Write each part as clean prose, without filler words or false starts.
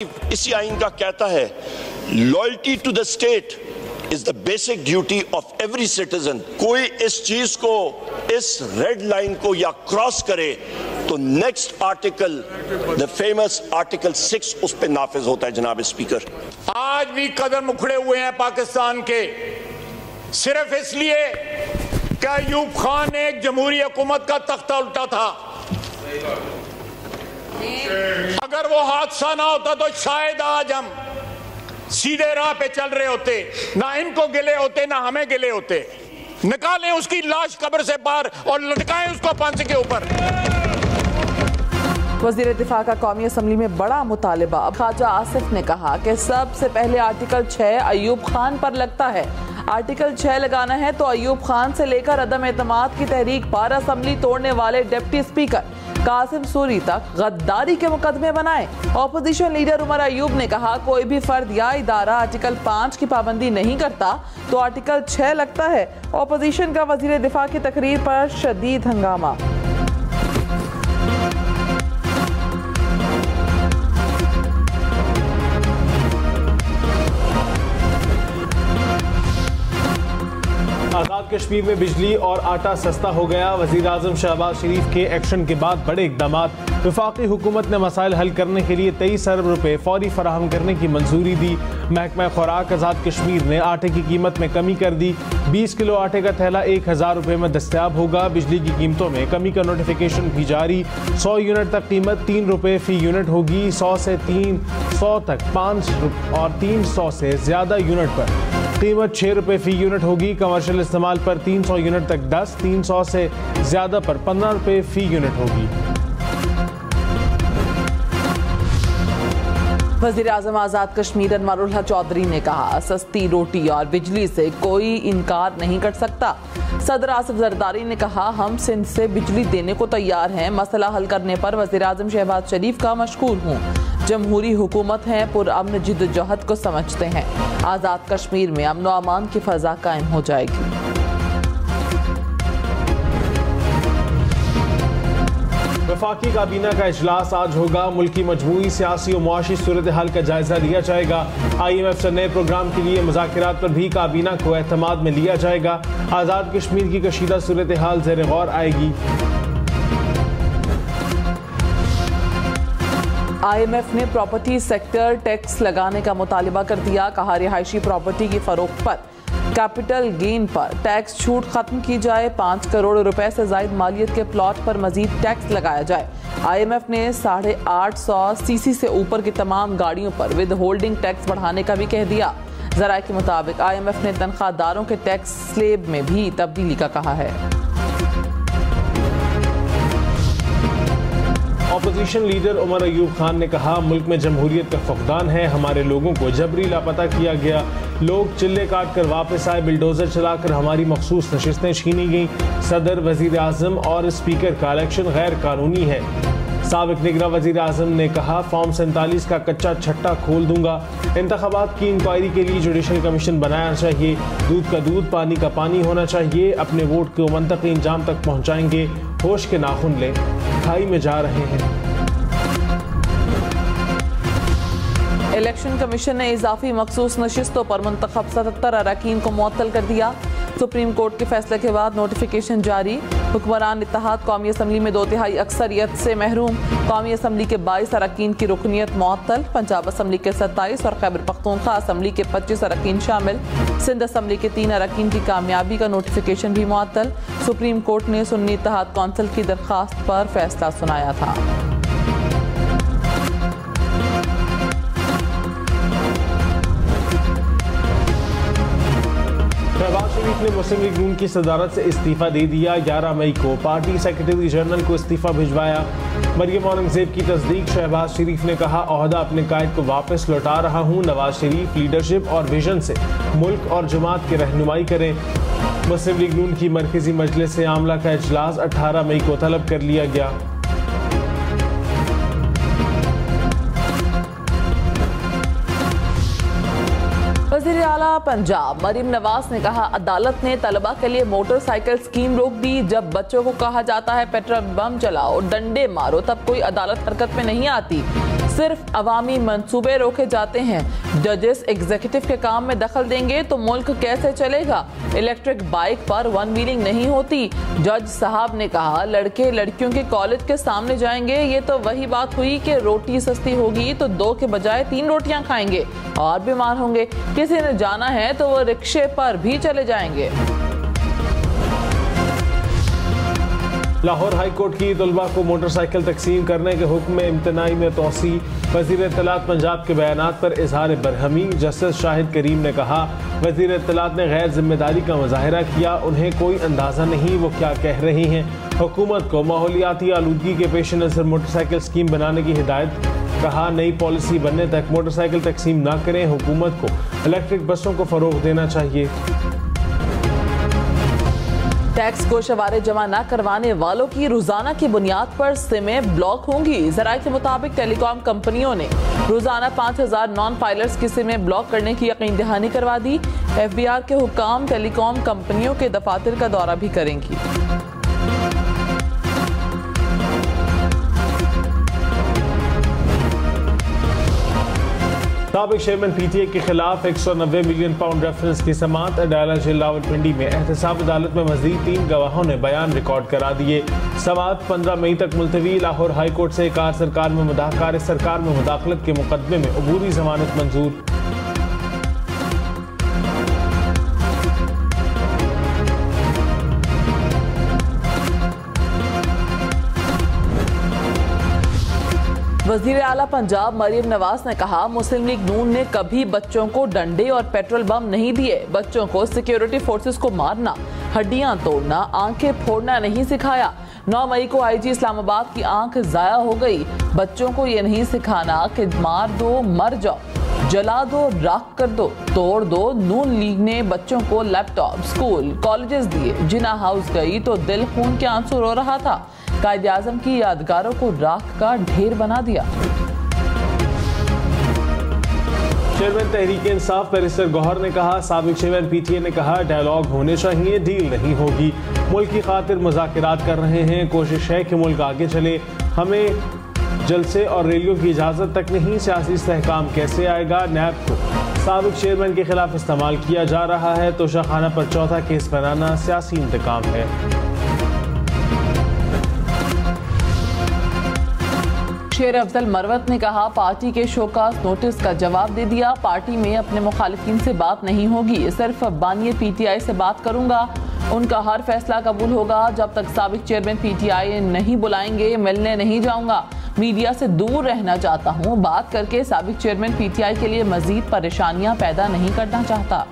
इसी आइन का कहता है loyalty to the state is the basic duty of every citizen. कोई इस चीज को, इस रेड लाइन को या क्रॉस करे तो next article, the famous article 6 उस पे नाफिज होता है। जनाब स्पीकर, आज भी कदम उखड़े हुए हैं पाकिस्तान के, सिर्फ इसलिए कि अयूब खान ने एक जमहूरी हुकूमत का तख्ता उल्टा था। अगर वो हादसा ना होता तो शायद आज हम सीधे राह पे चल रहे होते, ना इनको गिले होते ना हमें गिले होते। निकालें उसकी लाश कब्र से बाहर और लटकाएं उसको फांसी के ऊपर। वज़ीर दिफा का कौमी असम्बली में बड़ा मुतालिबा। ख्वाजा आसिफ ने कहा कि सबसे पहले आर्टिकल 6 अयूब खान पर लगता है। आर्टिकल 6 लगाना है तो अयूब खान से लेकर अदम एतमाद की तहरीक पर असम्बली तोड़ने वाले डिप्टी स्पीकर कासिम सूरी तक गद्दारी के मुकदमे बनाए। ऑपोजिशन लीडर उमर अयूब ने कहा कोई भी फर्द या इदारा आर्टिकल 5 की पाबंदी नहीं करता तो आर्टिकल 6 लगता है। ऑपोजिशन का वज़ीर दिफा की तकरीर पर शदीद हंगामा। आज़ाद कश्मीर में बिजली और आटा सस्ता हो गया। वज़ीर आज़म शहबाज शरीफ के एक्शन के बाद बड़े इक़दाम। वफाकी हुकूमत ने मसाइल हल करने के लिए 23 अरब रुपए फौरी फराहम करने की मंजूरी दी। महकमा खुराक आज़ाद कश्मीर ने आटे की कीमत में कमी कर दी। 20 किलो आटे का थैला 1000 रुपए में दस्तयाब होगा। बिजली की कीमतों में कमी का नोटिफिकेशन भी जारी। 100 यूनिट तक कीमत 3 रुपए फी यूनिट होगी। 100 से 300 तक 5 और 300 से ज़्यादा यूनिट पर कीमत 6 रुपए फी यूनिट होगी। कमर्शियल इस्तेमाल पर 300 यूनिट तक 10, 300 से ज़्यादा पर 15 रुपए फी यूनिट होगी। वज़ीर आज़म आज़ाद कश्मीर अनवारुल हक चौधरी ने कहा सस्ती रोटी और बिजली से कोई इनकार नहीं कर सकता। सदर आसिफ जरदारी ने कहा हम सिंध से बिजली देने को तैयार हैं। मसला हल करने पर वज़ीर आज़म शहबाज शरीफ का मशकूर हूँ। जमहूरी हुकूमत है, पुरअमन जिद्दोजहद को समझते हैं। आज़ाद कश्मीर में अमन व अमान की फ़ज़ा कायम हो जाएगी। वफाकी काबीना का इजलास आज होगा। मुल्क की मजमूई सियासी और मुआशी सूरत हाल का जायजा लिया जाएगा। IMF से नए प्रोग्राम के लिए मुज़ाकरात पर भी काबीना को एतमाद में लिया जाएगा। आज़ाद कश्मीर की कशीदा सूरत हाल ज़ेर गौर आएगी। IMF ने प्रॉपर्टी सेक्टर टैक्स लगाने का मुतालिबा कर दिया। कहा रिहायशी प्रॉपर्टी की फरोख्त पर कैपिटल गेन पर टैक्स छूट खत्म की जाए। 5 करोड़ रुपए से ज़ायद मालियत के प्लॉट पर मजीद टैक्स लगाया जाए। IMF ने 850 CC से ऊपर की तमाम गाड़ियों पर विद होल्डिंग टैक्स बढ़ाने का भी कह दिया। ज़राए के मुताबिक IMF ने तनख्वाहदारों के टैक्स स्लेब में भी तब्दीली का कहा है। ऑपोजिशन लीडर उमर अयूब खान ने कहा मुल्क में जमहूरियत का फुकदान है। हमारे लोगों को जबरी लापता किया गया। लोग चिल्ले काट कर वापस आए। बिल्डोजर चलाकर हमारी मखसूस नशिस्तें छीनी गईं। सदर, वजीर आज़म और स्पीकर का इलेक्शन गैर कानूनी है। साबिक निगरां वजीर आज़म ने कहा फॉर्म 47 का कच्चा छट्टा खोल दूंगा। इंतखाबात की इंक्वायरी के लिए जुडिशल कमीशन बनाना चाहिए। दूध का दूध, पानी का पानी होना चाहिए। अपने वोट को मंतकी इंजाम तक पहुँचाएंगे। होश के नाखून लें, खाई में जा रहे हैं। इलेक्शन कमीशन ने इजाफी मखसूस नशिस्तों पर मुंतखब 77 अरकान को मुअत्तल कर दिया। सुप्रीम कोर्ट के फैसले के बाद नोटिफिकेशन जारी। हुक्मरान इत्तेहाद कौमी असम्बली में 2/3 अक्सरियत से महरूम। कौमी असम्बली के 22 अरकान की रुकनीत मुअत्तल। पंजाब असम्बली के 27 और खैबर पख्तूनख्वा असम्बली के 25 अरकान शामिल। सिंध असम्बली के 3 अरकान की कामयाबी का नोटिफिकेशन भी मुअत्तल। सुप्रीम कोर्ट ने सुन्नी इत्तेहाद कौंसिल की दरख्वास्त पर फैसला सुनाया था। शहबाज शरीफ ने मुस्लिम लीग नून की सदारत से इस्तीफा दे दिया। 11 मई को पार्टी सेक्रेटरी जनरल को इस्तीफा भिजवाया। मरियम औरंगजेब की तस्दीक। शहबाज शरीफ ने कहा ओहदा अपने कायद को वापस लौटा रहा हूँ। नवाज शरीफ लीडरशिप और विजन से मुल्क और जमात की रहनुमाई करें। मुस्लिम लीग नून की मरकजी मजलिस आमला का इजलास 18 मई को तलब कर लिया गया। वज़ीर आला पंजाब मरीम नवाज ने कहा अदालत ने तलबा के लिए मोटरसाइकिल स्कीम रोक दी। जब बच्चों को कहा जाता है पेट्रोल बम चलाओ, डंडे मारो, तब कोई अदालत हरकत में नहीं आती। सिर्फ अवामी मंसूबे रोके जाते हैं। जजेस एग्जीक्यूटिव के काम में दखल देंगे तो मुल्क कैसे चलेगा? इलेक्ट्रिक बाइक पर वन व्हीलिंग नहीं होती। जज साहब ने कहा लड़के लड़कियों के कॉलेज के सामने जाएंगे। ये तो वही बात हुई कि रोटी सस्ती होगी तो 2 के बजाय 3 रोटियां खाएंगे और बीमार होंगे। किसी ने जाना है तो वो रिक्शे पर भी चले जाएंगे। लाहौर हाई कोर्ट की तलबा को मोटरसाइकिल तकसीम करने के हुक्म में इम्तनाई में तोसी। वज़ीर इत्तलात पंजाब के बयानात पर इजहार बरहमी। जस्टिस शाहिद करीम ने कहा वज़ीर इत्तलात ने गैर जिम्मेदारी का मुजाहरा किया, उन्हें कोई अंदाज़ा नहीं वो क्या कह रही हैं। हुकूमत को माहौलियाती आलूदगी के पेश नज़र मोटरसाइकिल स्कीम बनाने की हिदायत। कहा नई पॉलिसी बनने तक मोटरसाइकिल तकसीम ना करें। हुकूमत को इलेक्ट्रिक बसों को फ़रोग देना चाहिए। टैक्स गोशवारे जमा न करवाने वालों की रोजाना की बुनियाद पर सिमें ब्लॉक होंगी। ज़राए के मुताबिक टेलीकॉम कंपनियों ने रोजाना 5000 नॉन फाइलर्स की सिमें ब्लॉक करने की यकीन दहानी करवा दी। FBR के हुक्काम टेलीकॉम कंपनियों के दफातर का दौरा भी करेंगी। साबिक चेयरमैन PTA के खिलाफ 190 मिलियन पाउंड रेफरेंस की समाअत। अडाला जेल रावलपिंडी में एहतसाब अदालत में मजीद 3 गवाहों ने बयान रिकॉर्ड करा दिए। समाअत 15 मई तक मुलतवी। लाहौर हाई कोर्ट से कार सरकार में मुदाखलत के मुकदमे में अबूरी जमानत मंजूर। वज़ीर आला पंजाब मरीम नवाज ने कहा मुस्लिम लीग नून ने कभी बच्चों को डंडे और पेट्रोल बम नहीं दिए। बच्चों को सिक्योरिटी फोर्सेस को मारना, हड्डियां तोड़ना, आंखें फोड़ना नहीं सिखाया। 9 मई को IG इस्लामाबाद की आंख जाया हो गई। बच्चों को ये नहीं सिखाना कि मार दो मर जाओ, जला दो राख कर दो, तोड़ दो। नून लीग ने बच्चों को लैपटॉप, स्कूल, कॉलेजेस दिए। जिना हाउस गई तो दिल खून के आंसू रो रहा था। कायदे आज़म की यादगारों को राख का ढेर बना दिया। चेयरमैन तहरीक इंसाफ बैरिस्टर गौहर ने कहा साबिक चेयरमैन PTA ने कहा डायलॉग होने चाहिए, डील नहीं होगी। मुल्क की खातिर मुज़ाकरात कर रहे हैं। कोशिश है कि मुल्क आगे चले। हमें जलसे और रैलियों की इजाज़त तक नहीं। सियासी इस्तेहकाम कैसे आएगा? नैब को साबिक चेयरमैन के खिलाफ इस्तेमाल किया जा रहा है। तोशाखाना पर चौथा केस बनाना सियासी इंतकाम है। शेर अफजल मरवत ने कहा पार्टी के शोकास नोटिस का जवाब दे दिया। पार्टी में अपने मुखालिफिन से बात नहीं होगी, सिर्फ बानी PTI से बात करूंगा। उनका हर फैसला कबूल होगा। जब तक साबिक चेयरमैन PTI नहीं बुलाएंगे मिलने नहीं जाऊंगा। मीडिया से दूर रहना चाहता हूं। बात करके साबिक चेयरमैन PTI के लिए मजीद परेशानियां पैदा नहीं करना चाहता।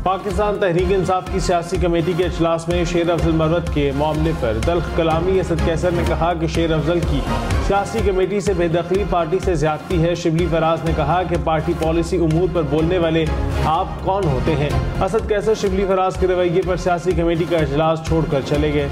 पाकिस्तान तहरीक इंसाफ की सियासी कमेटी के इजलास में शेर अफजल मरवत के मामले पर तल्ख कलामी। असद कैसर ने कहा कि शेर अफजल की सियासी कमेटी से बेदखली पार्टी से ज्यादती है। शिबली फराज ने कहा कि पार्टी पॉलिसी उमूर पर बोलने वाले आप कौन होते हैं? असद कैसर शिबली फराज के रवैये पर सियासी कमेटी का इजलास छोड़कर चले गए।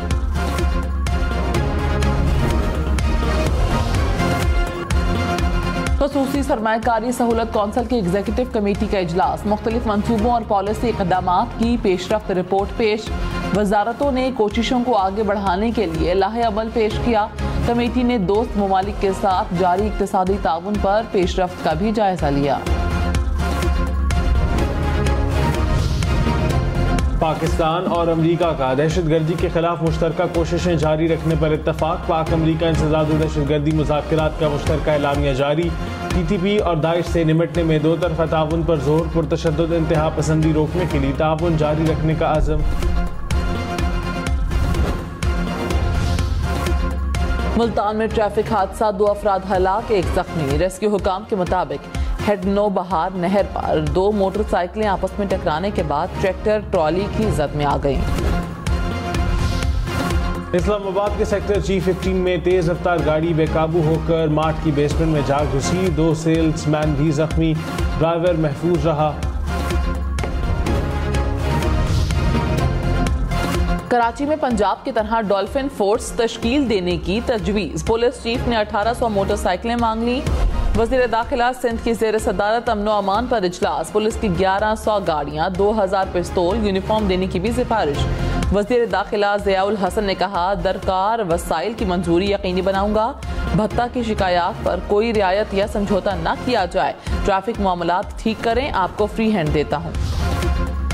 खसूसी सरमायाकारी सहूलत कौंसिल की एग्जीक्यूटिव कमेटी का इजलास। मुख्तलिफ मंसूबों और पॉलिसी इक़दामात की पेशरफ्त रिपोर्ट पेश। वजारतों ने कोशिशों को आगे बढ़ाने के लिए लाहे अमल पेश किया। कमेटी ने दोस्त ममालिक के साथ जारी इक़्तिसादी ताउन पर पेशरफ्त का भी जायजा लिया। पाकिस्तान और अमरीका का दहशतगर्दी के खिलाफ मुश्तरका कोशिशें जारी रखने पर इत्तफाक। पाक अमरीका इंसदाद दहशतगर्दी मुज़ाकरात का मुश्तरका एलामिया जारी। TTP और दाइश से निमटने में दो तरफा ताउन पर जोर। पुरतशद्दुद इंतहा पसंदी रोकने के लिए ताउन जारी रखने का आज़म। मुल्तान में ट्रैफिक हादसा, 2 अफराद हलाक, 1 जख्मी। रेस्क्यू हुकाम के मुताबिक हेडनो बहार नहर पर 2 मोटरसाइकिलें आपस में टकराने के बाद ट्रैक्टर ट्रॉली की जद में आ गईं। इस्लामाबाद के सेक्टर G15 में तेज रफ्तार गाड़ी बेकाबू होकर मार्ट की बेसमेंट में जा घुसी। 2 सेल्समैन भी जख्मी, ड्राइवर महफूज रहा। कराची में पंजाब की तरह डॉल्फिन फोर्स तश्कील देने की तजवीज़। पुलिस चीफ ने 1800 मोटरसाइकिलें मांग ली। वज़ीर दाखिला सिंध की ज़ेर सदारत अमन व अमान पर इजलास। पुलिस की 1100 गाड़ियाँ, 2000 पिस्तौल, यूनिफॉर्म देने की भी सिफारिश। वज़ीर दाखिला ज़ियाउल हसन ने कहा, दरकार वसाइल की मंजूरी यकीनी बनाऊंगा। भत्ता की शिकायत पर कोई रियायत या समझौता न किया जाए। ट्रैफिक मामलात ठीक करें, आपको फ्री हैंड देता हूँ।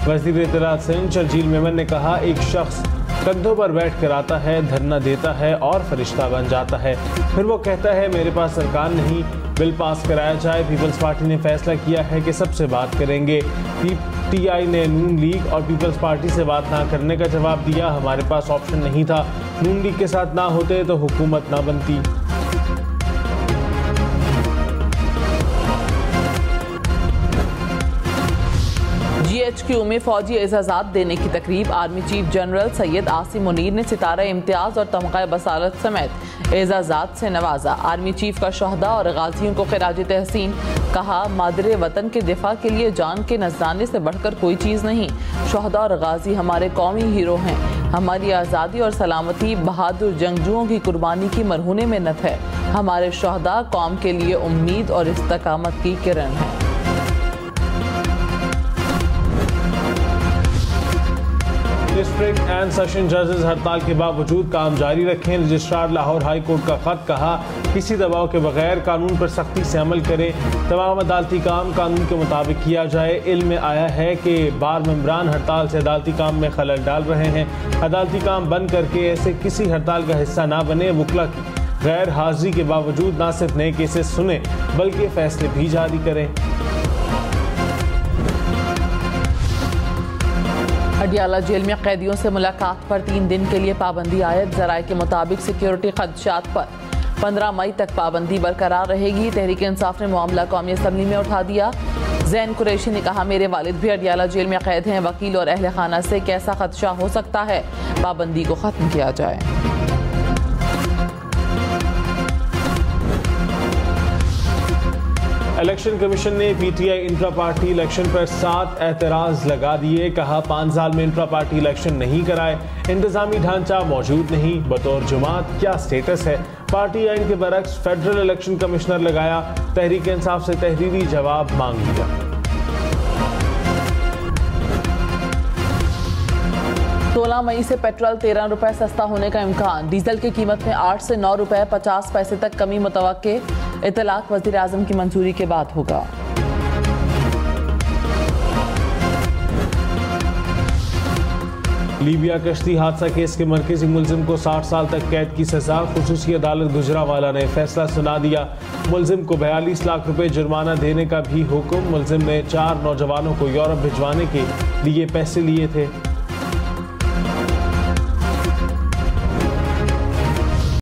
वज़ीर इत्तलात सिंध शर्जील मेमन ने कहा, एक शख्स कंधों पर बैठ कर आता है, धरना देता है और फरिश्ता बन जाता है, फिर वो कहता है मेरे पास सरकार नहीं, बिल पास कराया जाए। पीपल्स पार्टी ने फैसला किया है कि सबसे बात करेंगे। PTI ने नून लीग और पीपल्स पार्टी से बात ना करने का जवाब दिया। हमारे पास ऑप्शन नहीं था, नून लीग के साथ ना होते तो हुकूमत ना बनती। GHQ में फौजी एजाज़ात देने की तकरीब। Army chief general Syed Asim Munir ने सितारा इम्तियाज और तमग़ा बसालत समेत एजाज़ात से नवाजा। आर्मी चीफ का शहदा और गाजियों को खिराज तहसीन। कहा, मादरे वतन के दिफा के लिए जान के नजराने से बढ़कर कोई चीज़ नहीं। शहदा और गाजी हमारे कौमी हीरो हैं। हमारी आज़ादी और सलामती बहादुर जंगजुओं की कुर्बानी की मरहून मिन्नत है। हमारे शहदा कौम के लिए उम्मीद और इस्तकामत की किरण है। डिस्ट्रिक्ट एंड सेशन जजेस हड़ताल के बावजूद काम जारी रखें। रजिस्ट्रार लाहौर हाई कोर्ट का खत। कहा, किसी दबाव के बगैर कानून पर सख्ती से अमल करें। तमाम अदालती काम कानून के मुताबिक किया जाए। इल्म में आया है कि बार मेंबरान हड़ताल से अदालती काम में खलल डाल रहे हैं। अदालती काम बंद करके ऐसे किसी हड़ताल का हिस्सा ना बने। वकला की गैर हाजिरी के बावजूद न सिर्फ नए केसेस सुने बल्कि फैसले भी जारी करें। अडियाला जेल में कैदियों से मुलाकात पर 3 दिन के लिए पाबंदी आयद। ज़राए के मुताबिक सिक्योरिटी खदशात पर 15 मई तक पाबंदी बरकरार रहेगी। तहरीक इंसाफ ने मामला कौमी असम्बली में उठा दिया। जैन कुरैशी ने कहा, मेरे वालिद भी अडियाला जेल में कैद हैं। वकील और अहले खाना से कैसा खदशा हो सकता है, पाबंदी को ख़त्म किया जाए। इलेक्शन कमीशन ने PTI इंट्रा पार्टी इलेक्शन पर 7 एतराज़ लगा दिए। कहा, 5 साल में इंट्रा पार्टी इलेक्शन नहीं कराए, इंतजामी ढांचा मौजूद नहीं, बतौर जमात क्या स्टेटस है। पार्टी आइन के बरक्स फेडरल इलेक्शन कमिश्नर लगाया। तहरीक इंसाफ से तहरीरी जवाब मांग लिया। 16 मई से पेट्रोल 13 रुपए सस्ता होने का इम्कान। डीजल की कीमत में 8 से 9 रुपए 50 पैसे तक कमी मुतवक्के। इतलाक वज़ीर आज़म की मंजूरी के बाद होगा। लीबिया कश्ती हादसा केस के मरकजी मुलजिम को 60 साल तक कैद की सजा। खुसूसी अदालत गुजरांवाला ने फैसला सुना दिया। मुलजिम को 42 लाख रुपए जुर्माना देने का भी हुक्म। मुलजिम ने 4 नौजवानों को यूरोप भिजवाने के लिए पैसे लिए थे।